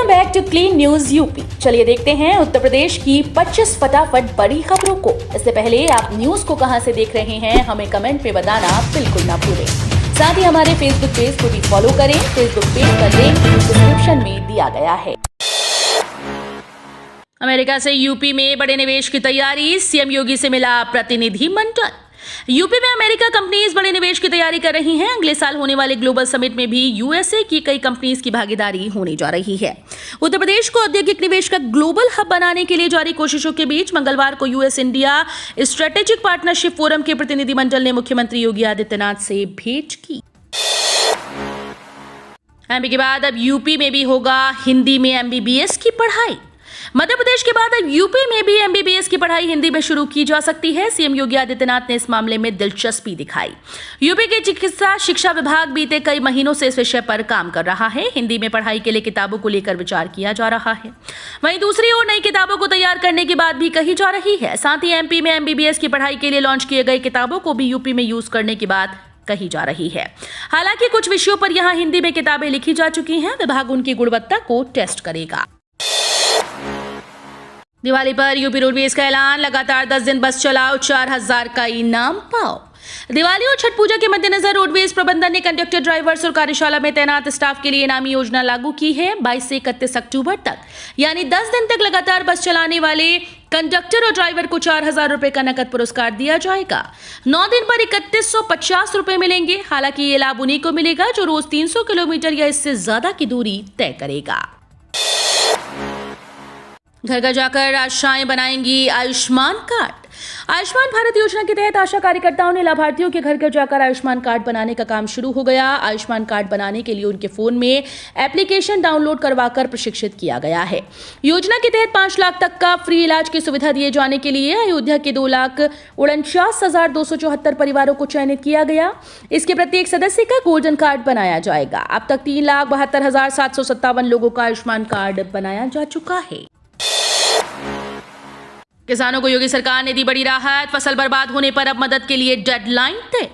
Back to clean news UP. चलिए देखते हैं उत्तर प्रदेश की 25 फटाफट बड़ी खबरों को। इससे पहले आप न्यूज को कहां से देख रहे हैं हमें कमेंट में बताना बिल्कुल ना भूलें। साथ ही हमारे फेसबुक पेज को भी फॉलो करें। फेसबुक पेज का लिंक डिस्क्रिप्शन में दिया गया है। अमेरिका से यूपी में बड़े निवेश की तैयारी, सीएम योगी से मिला प्रतिनिधि मंडल। यूपी में अमेरिका कंपनीज बड़े निवेश की तैयारी कर रही हैं। अगले साल होने वाले ग्लोबल समिट में भी यूएसए की कई कंपनीज की भागीदारी होने जा रही है। उत्तर प्रदेश को औद्योगिक निवेश का ग्लोबल हब बनाने के लिए जारी कोशिशों के बीच मंगलवार को US India strategic partnership forum के प्रतिनिधिमंडल ने मुख्यमंत्री योगी आदित्यनाथ से भेंट की। एमपी के बाद अब यूपी में भी होगा हिंदी में एमबीबीएस की पढ़ाई। मध्य प्रदेश के बाद अब यूपी में भी एमबीबीएस की पढ़ाई हिंदी में शुरू की जा सकती है। सीएम योगी आदित्यनाथ ने इस मामले में दिलचस्पी दिखाई। यूपी के चिकित्सा शिक्षा विभाग बीते कई महीनों से इस विषय पर काम कर रहा है। हिंदी में पढ़ाई के लिए किताबों को लेकर विचार किया जा रहा है। वहीं दूसरी ओर नई किताबों को तैयार करने की बात भी कही जा रही है। साथ ही एमपी में एमबीबीएस की पढ़ाई के लिए लॉन्च किए गए किताबों को भी यूपी में यूज करने की बात कही जा रही है। हालांकि कुछ विषयों पर यहां हिंदी में किताबें लिखी जा चुकी हैं। विभाग उनकी गुणवत्ता को टेस्ट करेगा। दिवाली पर यूपी रोडवेज का ऐलान, लगातार 10 दिन बस चलाओ, 4000 का इनाम पाओ। दिवाली और छठ पूजा के मद्देनजर रोडवेज प्रबंधन ने कंडक्टर, ड्राइवर्स और कार्यशाला में तैनात स्टाफ के लिए इनामी योजना लागू की है। 22 से 31 अक्टूबर तक यानी 10 दिन तक लगातार बस चलाने वाले कंडक्टर और ड्राइवर को 4000 रुपए का नकद पुरस्कार दिया जाएगा। 9 दिन पर 3150 रुपए मिलेंगे। हालांकि ये लाभ उन्हीं को मिलेगा जो रोज 300 किलोमीटर या इससे ज्यादा की दूरी तय करेगा। घर घर जाकर आशाएं बनाएंगी आयुष्मान कार्ड। आयुष्मान भारत योजना के तहत आशा कार्यकर्ताओं ने लाभार्थियों के घर घर जाकर आयुष्मान कार्ड बनाने का काम शुरू हो गया। आयुष्मान कार्ड बनाने के लिए उनके फोन में एप्लीकेशन डाउनलोड करवाकर प्रशिक्षित किया गया है। योजना के तहत 5 लाख तक का फ्री इलाज की सुविधा दिए जाने के लिए अयोध्या के 2,49,274 परिवारों को चयनित किया गया। इसके प्रत्येक सदस्य का गोल्डन कार्ड बनाया जाएगा। अब तक 3,72,757 लोगों का आयुष्मान कार्ड बनाया जा चुका है। किसानों को योगी सरकार ने दी बड़ी राहत। फसल बर्बाद होने पर अब मदद के लिए डेडलाइन तय।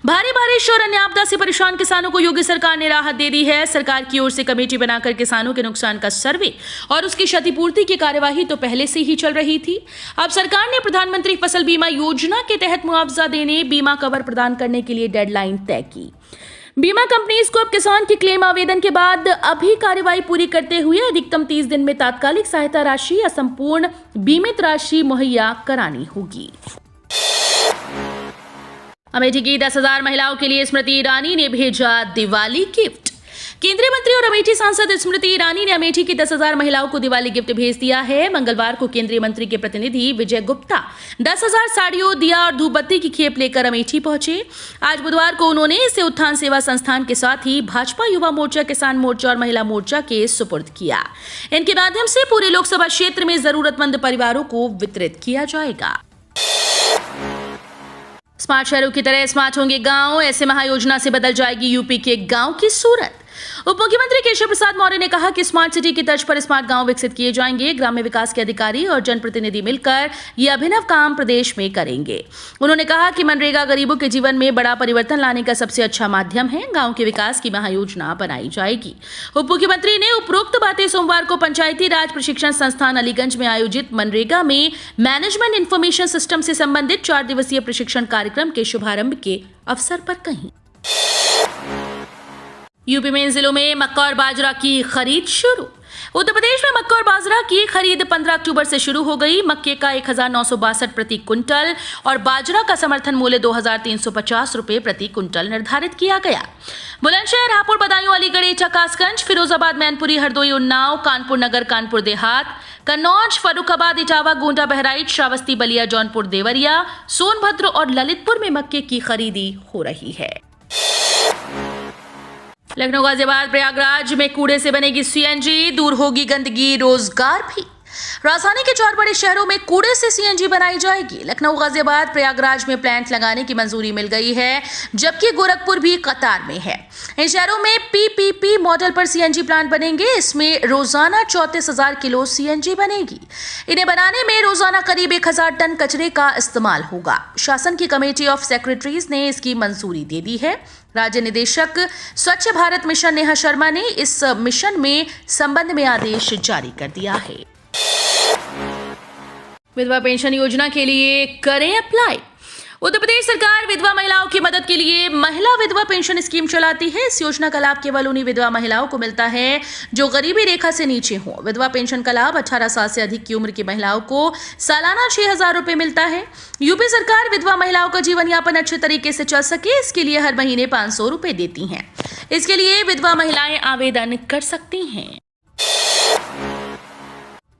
भारी बारिश और अन्य आपदा से परेशान किसानों को योगी सरकार ने राहत दे दी है। सरकार की ओर से कमेटी बनाकर किसानों के नुकसान का सर्वे और उसकी क्षतिपूर्ति की कार्यवाही तो पहले से ही चल रही थी। अब सरकार ने प्रधानमंत्री फसल बीमा योजना के तहत मुआवजा देने, बीमा कवर प्रदान करने के लिए डेडलाइन तय की। बीमा कंपनीज को अब किसान के क्लेम आवेदन के बाद अभी कार्यवाही पूरी करते हुए अधिकतम 30 दिन में तात्कालिक सहायता राशि या संपूर्ण बीमित राशि मुहैया करानी होगी। अमेठी की 10,000 महिलाओं के लिए स्मृति ईरानी ने भेजा दिवाली गिफ्ट। केंद्रीय मंत्री और अमेठी सांसद स्मृति ईरानी ने अमेठी की 10,000 महिलाओं को दिवाली गिफ्ट भेज दिया है। मंगलवार को केंद्रीय मंत्री के प्रतिनिधि विजय गुप्ता 10,000 साड़ियों, दिया और धूपबत्ती की खेप लेकर अमेठी पहुंचे। आज बुधवार को उन्होंने इसे उत्थान सेवा संस्थान के साथ ही भाजपा युवा मोर्चा, किसान मोर्चा और महिला मोर्चा के सुपुर्द किया। इनके माध्यम से पूरे लोकसभा क्षेत्र में जरूरतमंद परिवारों को वितरित किया जाएगा। स्मार्ट शहरों की तरह स्मार्ट होंगे गांव, ऐसे महायोजना से बदल जाएगी यूपी के गांव की सूरत। उप मुख्यमंत्री केशव प्रसाद मौर्य ने कहा कि स्मार्ट सिटी की तर्ज पर स्मार्ट गांव विकसित किए जाएंगे। ग्राम्य विकास के अधिकारी और जनप्रतिनिधि मिलकर ये अभिनव काम प्रदेश में करेंगे। उन्होंने कहा कि मनरेगा गरीबों के जीवन में बड़ा परिवर्तन लाने का सबसे अच्छा माध्यम है। गांव के विकास की महायोजना बनाई जाएगी। उप मुख्यमंत्री ने उपरोक्त बातें सोमवार को पंचायती राज प्रशिक्षण संस्थान अलीगंज में आयोजित मनरेगा में मैनेजमेंट इंफॉर्मेशन सिस्टम से संबंधित 4 दिवसीय प्रशिक्षण कार्यक्रम के शुभारंभ के अवसर पर कही। यूपी में इन जिलों में मक्का और बाजरा की खरीद शुरू। उत्तर प्रदेश में मक्का और बाजरा की खरीद 15 अक्टूबर से शुरू हो गई। मक्के का 1962 प्रति कुंटल और बाजरा का समर्थन मूल्य 2,350 रुपए प्रति कुंटल निर्धारित किया गया। बुलंदशहर, हापुड़, बदायूं, अलीगढ़, एटा, कासगंज, फिरोजाबाद, मैनपुरी, हरदोई, उन्नाव, कानपुर नगर, कानपुर देहात, कन्नौज, फर्रुखाबाद, इटावा, गोंडा, बहराइच, श्रावस्ती, बलिया, जौनपुर, देवरिया, सोनभद्र और ललितपुर में मक्के की खरीदी हो रही है। लखनऊ, गाजियाबाद, प्रयागराज में कूड़े से बनेगी सीएनजी, दूर होगी गंदगी, रोजगार भी। राजधानी के 4 बड़े शहरों में कूड़े से सीएनजी बनाई जाएगी। लखनऊ, गाजियाबाद, प्रयागराज में प्लांट लगाने की मंजूरी मिल गई है, जबकि गोरखपुर भी कतार में है। इन शहरों में पीपीपी मॉडल पर सीएनजी प्लांट बनेंगे। इसमें रोजाना 34,000 किलो सीएनजी बनेगी। इन्हें बनाने में रोजाना करीब 1,000 टन कचरे का इस्तेमाल होगा। शासन की कमेटी ऑफ सेक्रेटरीज ने इसकी मंजूरी दे दी है। राज्य निदेशक स्वच्छ भारत मिशन नेहा शर्मा ने इस मिशन में संबंध में आदेश जारी कर दिया है। विधवा पेंशन योजना के लिए करें अप्लाई। उत्तर प्रदेश सरकार विधवा महिलाओं की मदद के लिए महिला विधवा पेंशन स्कीम चलाती है। इस योजना का लाभ केवल उन्हीं विधवा महिलाओं को मिलता है जो गरीबी रेखा से नीचे हो। विधवा पेंशन का लाभ 18 साल से अधिक की उम्र की महिलाओं को सालाना 6,000 रुपए मिलता है। यूपी सरकार विधवा महिलाओं का जीवन यापन अच्छे तरीके से चल सके, इसके लिए हर महीने 500 रुपए देती है। इसके लिए विधवा महिलाएं आवेदन कर सकती हैं।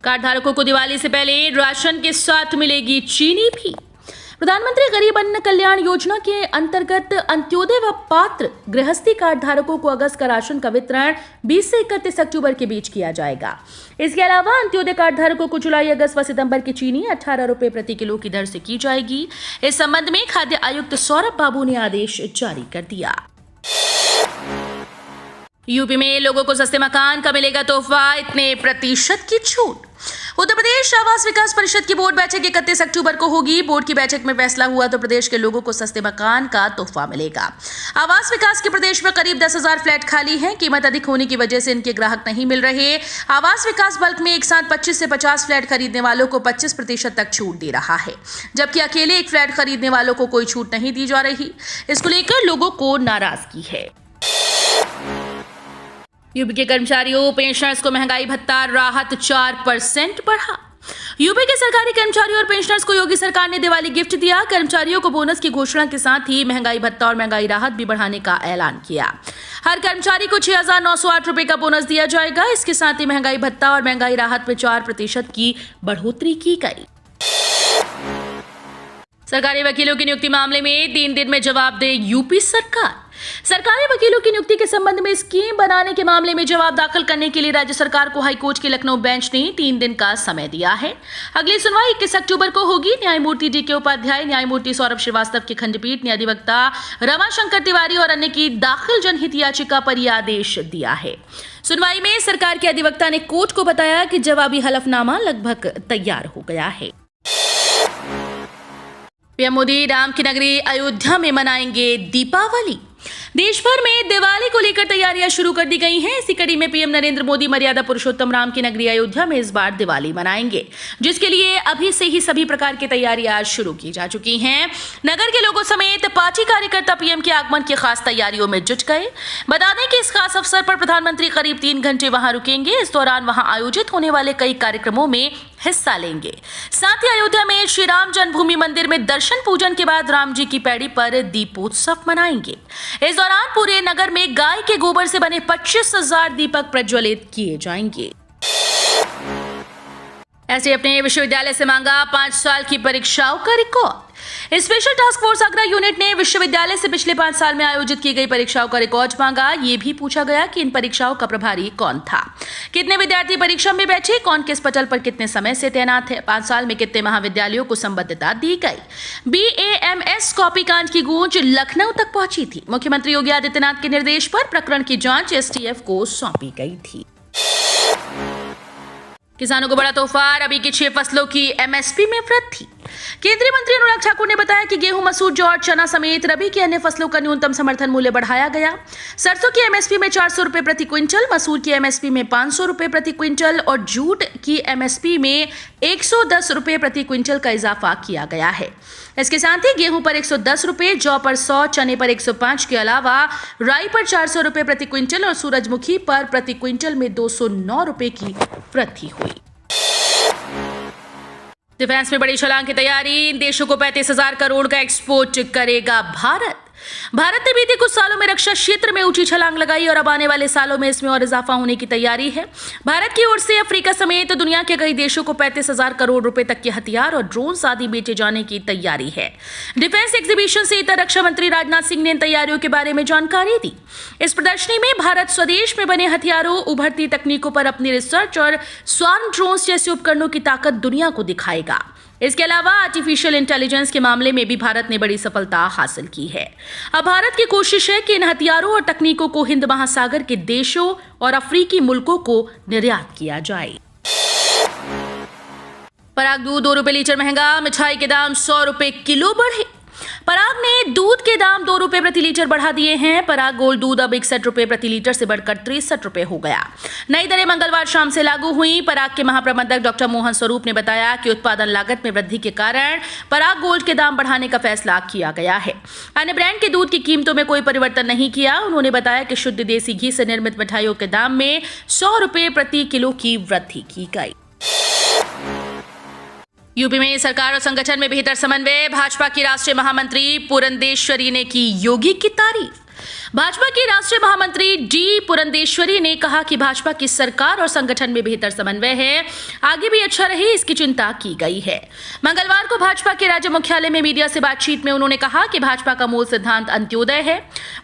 कार्ड धारकों को दिवाली से पहले राशन के साथ मिलेगी चीनी भी। प्रधानमंत्री गरीब अन्न कल्याण योजना के अंतर्गत अंत्योदय व पात्र गृहस्थी कार्ड धारकों को अगस्त का राशन का वितरण 20 से 31 अक्टूबर के बीच किया जाएगा। इसके अलावा अंत्योदय कार्ड धारकों को जुलाई, अगस्त व सितंबर की चीनी 18 रुपए प्रति किलो की दर से की जाएगी। इस संबंध में खाद्य आयुक्त सौरभ बाबू ने आदेश जारी कर दिया। यूपी में लोगों को सस्ते मकान का मिलेगा तोहफा, इतने प्रतिशत की छूट। उत्तर प्रदेश आवास विकास परिषद की बोर्ड बैठक 31 अक्टूबर को होगी। बोर्ड की बैठक में फैसला हुआ तो प्रदेश के लोगों को सस्ते मकान का तोहफा मिलेगा। आवास विकास के प्रदेश में करीब 10,000 फ्लैट खाली हैं। कीमत अधिक होने की वजह से इनके ग्राहक नहीं मिल रहे। आवास विकास बल्क में एक साथ 25 से 50 फ्लैट खरीदने वालों को 25% तक छूट दे रहा है, जबकि अकेले एक फ्लैट खरीदने वालों को कोई छूट नहीं दी जा रही। इसको लेकर लोगों को नाराजगी है। यूपी के कर्मचारियों पेंशनर्स को महंगाई भत्ता राहत 4% बढ़ा। यूपी के सरकारी कर्मचारियों और पेंशनर्स को योगी सरकार ने दिवाली गिफ्ट दिया। कर्मचारियों को बोनस की घोषणा के साथ ही महंगाई भत्ता और महंगाई राहत भी बढ़ाने का ऐलान किया। हर कर्मचारी को 6,908 रुपए का बोनस दिया जाएगा। इसके साथ ही महंगाई भत्ता और महंगाई राहत में 4% की बढ़ोतरी की गई। सरकारी वकीलों की नियुक्ति मामले में 3 दिन में जवाब दे यूपी सरकार। सरकारी वकीलों की नियुक्ति के संबंध में स्कीम बनाने के मामले में जवाब दाखिल करने के लिए राज्य सरकार को हाईकोर्ट के लखनऊ बेंच ने 3 दिन का समय दिया है। अगली सुनवाई 21 अक्टूबर को होगी। न्यायमूर्ति DK उपाध्याय, न्यायमूर्ति सौरभ श्रीवास्तव की खंडपीठ ने अधिवक्ता रमाशंकर तिवारी और अन्य की दाखिल जनहित याचिका पर यह आदेश दिया है। सुनवाई में सरकार के अधिवक्ता ने कोर्ट को बताया कि जवाबी हलफनामा लगभग तैयार हो गया है। पीएम मोदी राम की नगरी अयोध्या में मनाएंगे दीपावली। देश भर में दिवाली को लेकर तैयारियां शुरू कर दी गई हैं। इसी कड़ी में पीएम नरेंद्र मोदी मर्यादा पुरुषोत्तम राम की नगरी अयोध्या में इस बार दिवाली मनाएंगे, जिसके लिए अभी से ही सभी प्रकार की तैयारियां शुरू की जा चुकी हैं। नगर के लोगों समेत पार्टी कार्यकर्ता पीएम के आगमन की खास तैयारियों में जुट गए। बता दें कि इस खास अवसर पर प्रधानमंत्री करीब 3 घंटे वहां रुकेंगे। इस दौरान वहां आयोजित होने वाले कई कार्यक्रमों में हिस्सा लेंगे। साथ ही अयोध्या में श्री राम जन्मभूमि मंदिर में दर्शन पूजन के बाद राम जी की पैड़ी पर दीपोत्सव मनाएंगे। इस दौरान पूरे नगर में गाय के गोबर से बने 25,000 दीपक प्रज्वलित किए जाएंगे। ऐसे अपने विश्वविद्यालय से मांगा 5 साल की परीक्षाओं का record. Special task force Agra unit ने विश्वविद्यालय से पिछले 5 साल में आयोजित की गई परीक्षाओं का रिकॉर्ड मांगा। ये भी पूछा गया कि इन परीक्षाओं का प्रभारी कौन था, कितने विद्यार्थी परीक्षा में बैठे, कौन किस पटल पर कितने समय से तैनात है, 5 साल में कितने महाविद्यालयों को संबद्धता दी गई। BAMS कॉपी कांड की गूंज लखनऊ तक पहुंची थी। मुख्यमंत्री योगी आदित्यनाथ के निर्देश पर प्रकरण की जांच STF को सौंपी गई थी। किसानों को बड़ा तोहफा, रबी की 6 फसलों की MSP में वृद्धि। केंद्रीय मंत्री अनुराग ठाकुर ने बताया कि गेहूं, मसूर, जौ, चना समेत रबी की अन्य फसलों का न्यूनतम समर्थन मूल्य बढ़ाया गया। सरसों की MSP में 400 रुपए प्रति क्विंटल, मसूर की MSP में 500 रुपए प्रति क्विंटल और जूट की MSP में 110 रुपए प्रति क्विंटल का इजाफा किया गया है। इसके साथ ही गेहूं पर 110 रुपए, जौ पर 100, चने पर 105 के अलावा राई पर 400 रुपए प्रति क्विंटल और सूरजमुखी पर प्रति क्विंटल में 209 रुपए की वृद्धि हुई। डिफेंस में बड़ी छलांग की तैयारी। इन देशों को 35,000 करोड़ का एक्सपोर्ट करेगा भारत। भारत ने बीते कुछ सालों में रक्षा क्षेत्र में ऊंची छलांग लगाई और अब आने वाले सालों में इसमें और इजाफा होने की तैयारी है। भारत की ओर से अफ्रीका समेत दुनिया के कई देशों को 35,000 करोड़ रुपए तक के हथियार और ड्रोन आदि बेचे जाने की तैयारी है। डिफेंस एग्जीबिशन से इतर रक्षा मंत्री राजनाथ सिंह ने इन तैयारियों के बारे में जानकारी दी। इस प्रदर्शनी में भारत स्वदेश में बने हथियारों, उभरती तकनीकों पर अपनी रिसर्च और स्वार्म ड्रोन जैसे उपकरणों की ताकत दुनिया को दिखाएगा। इसके अलावा आर्टिफिशियल इंटेलिजेंस के मामले में भी भारत ने बड़ी सफलता हासिल की है। अब भारत की कोशिश है कि इन हथियारों और तकनीकों को हिंद महासागर के देशों और अफ्रीकी मुल्कों को निर्यात किया जाए। पराग दूध 2 रुपए लीटर महंगा, मिठाई के दाम 100 रुपए किलो बढ़े। पराग ने दूध के दाम 2 रुपए प्रति लीटर बढ़ा दिए हैं। पराग गोल्ड दूध अब 61 रुपए प्रति लीटर से बढ़कर 63 रुपए हो गया। नई दरें मंगलवार शाम से लागू हुई। पराग के महाप्रबंधक डॉक्टर मोहन स्वरूप ने बताया कि उत्पादन लागत में वृद्धि के कारण पराग गोल्ड के दाम बढ़ाने का फैसला किया गया है। अन्य ब्रांड के दूध की कीमतों में कोई परिवर्तन नहीं किया। उन्होंने बताया कि शुद्ध देसी घी से निर्मित मिठाइयों के दाम में 100 रुपए प्रति किलो की वृद्धि की गई। यूपी में सरकार और संगठन में बेहतर समन्वय। भाजपा की राष्ट्रीय महामंत्री पुरंदेश्वरी ने की योगी की तारीफ। भाजपा की राष्ट्रीय महामंत्री डी पुरंदेश्वरी ने कहा कि भाजपा की सरकार और संगठन में बेहतर समन्वय है, आगे भी अच्छा रहे इसकी चिंता की गई है। मंगलवार को भाजपा के राज्य मुख्यालय में मीडिया से बातचीत में उन्होंने कहा कि भाजपा का मूल सिद्धांत अंत्योदय है।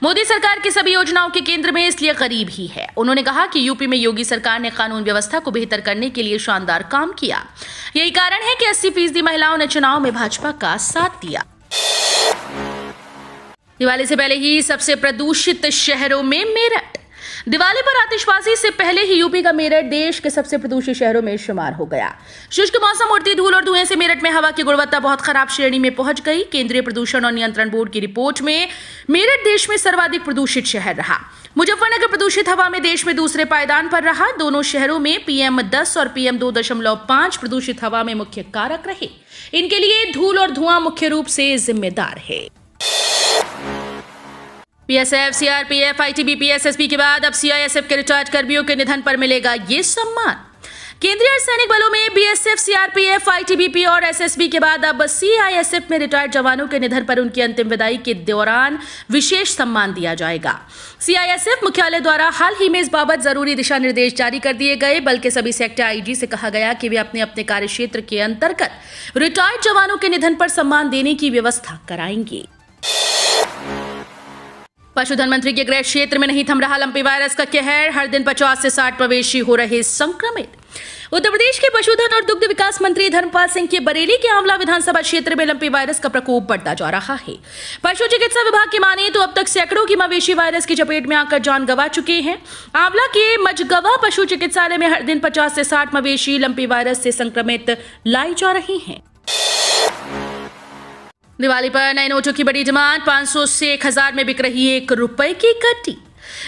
मोदी सरकार की सभी योजनाओं के केंद्र में इसलिए गरीब ही है। उन्होंने कहा कि यूपी में योगी सरकार ने कानून व्यवस्था को बेहतर करने के लिए शानदार काम किया। यही कारण है कि 80% महिलाओं ने चुनाव में भाजपा का साथ दिया। दिवाली से पहले ही सबसे प्रदूषित शहरों में मेरठ। दिवाली पर आतिशबाजी से पहले ही यूपी का मेरठ देश के सबसे प्रदूषित शहरों में शुमार हो गया। शुष्क मौसम, उड़ती धूल और धुएं से मेरठ में हवा की गुणवत्ता बहुत खराब श्रेणी में पहुंच गई। केंद्रीय प्रदूषण और नियंत्रण बोर्ड की रिपोर्ट में मेरठ देश में सर्वाधिक प्रदूषित शहर रहा। मुजफ्फरनगर प्रदूषित हवा में देश में दूसरे पायदान पर रहा। दोनों शहरों में PM10 और PM2.5 प्रदूषित हवा में मुख्य कारक रहे। इनके लिए धूल और धुआं मुख्य रूप से जिम्मेदार है। बीएसएफ, सीआरपीएफ, आईटीबीपी, एसएसबी के बाद अब सीआईएसएफ के रिटायर्ड कर्मियों के निधन पर मिलेगा ये सम्मान। केंद्रीय अर्धसैनिक बलों में बीएसएफ, सीआरपीएफ, आईटीबीपी और एसएसबी के बाद अब सीआईएसएफ में रिटायर्ड जवानों के निधन पर उनकी अंतिम विदाई के दौरान विशेष सम्मान दिया जाएगा। सीआईएसएफ मुख्यालय द्वारा हाल ही में इस बाबत जरूरी दिशा निर्देश जारी कर दिए गए। बल के सभी सेक्टर आईजी से कहा गया कि वे अपने अपने कार्य क्षेत्र के अंतर्गत रिटायर्ड जवानों के निधन पर सम्मान देने की व्यवस्था कराएंगे। पशुधन मंत्री के गृह क्षेत्र में नहीं थम रहा लंपी वायरस का कहर। हर दिन 50 से 60 मवेशी हो रहे संक्रमित। उत्तर प्रदेश के पशुधन और दुग्ध विकास मंत्री धर्मपाल सिंह के बरेली के आंवला विधानसभा क्षेत्र में लंपी वायरस का प्रकोप बढ़ता जा रहा है। पशु चिकित्सा विभाग की माने तो अब तक सैकड़ों की मवेशी वायरस की चपेट में आकर जान गंवा चुके हैं। आंवला के मजगवा पशु चिकित्सालय में हर दिन 50 से 60 मवेशी लंपी वायरस से संक्रमित लाई जा रही हैं। दिवाली पर नए नोटों की बड़ी डिमांड। 500 से 1000 में बिक रही 1 रुपए की गड्डी।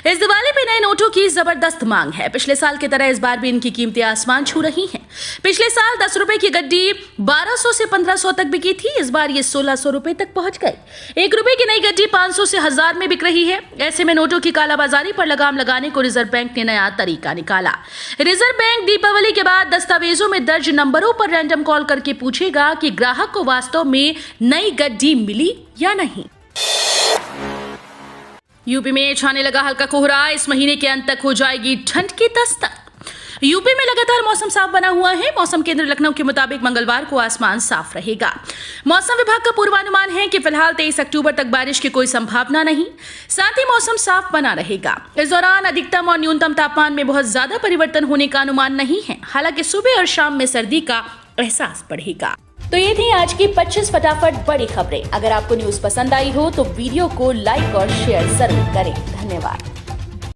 इस दिवाली पे नए नोटों की जबरदस्त मांग है। पिछले साल की तरह इस बार भी इनकी कीमतें आसमान छू रही हैं। पिछले साल 10 रुपए की गड्डी 1200 से 1500 तक बिकी थी। इस बार ये 1600 रुपए तक पहुंच गई। 1 रुपए की नई गड्डी 500 से 1000 में बिक रही है। ऐसे में नोटों की कालाबाजारी पर लगाम लगाने को रिजर्व बैंक ने नया तरीका निकाला। रिजर्व बैंक दीपावली के बाद दस्तावेजों में दर्ज नंबरों पर रैंडम कॉल करके पूछेगा कि ग्राहक को वास्तव में नई गड्डी मिली या नहीं। यूपी में छाने लगा हल्का कोहरा। इस महीने के अंत तक हो जाएगी ठंड की दस्तक। यूपी में लगातार मौसम साफ बना हुआ है। मौसम केंद्र लखनऊ के मुताबिक मंगलवार को आसमान साफ रहेगा। मौसम विभाग का पूर्वानुमान है कि फिलहाल 23 अक्टूबर तक बारिश की कोई संभावना नहीं। साथ ही मौसम साफ बना रहेगा। इस दौरान अधिकतम और न्यूनतम तापमान में बहुत ज्यादा परिवर्तन होने का अनुमान नहीं है। हालांकि सुबह और शाम में सर्दी का एहसास बढ़ेगा। तो ये थी आज की 25 फटाफट बड़ी खबरें। अगर आपको न्यूज पसंद आई हो तो वीडियो को लाइक और शेयर जरूर करें। धन्यवाद।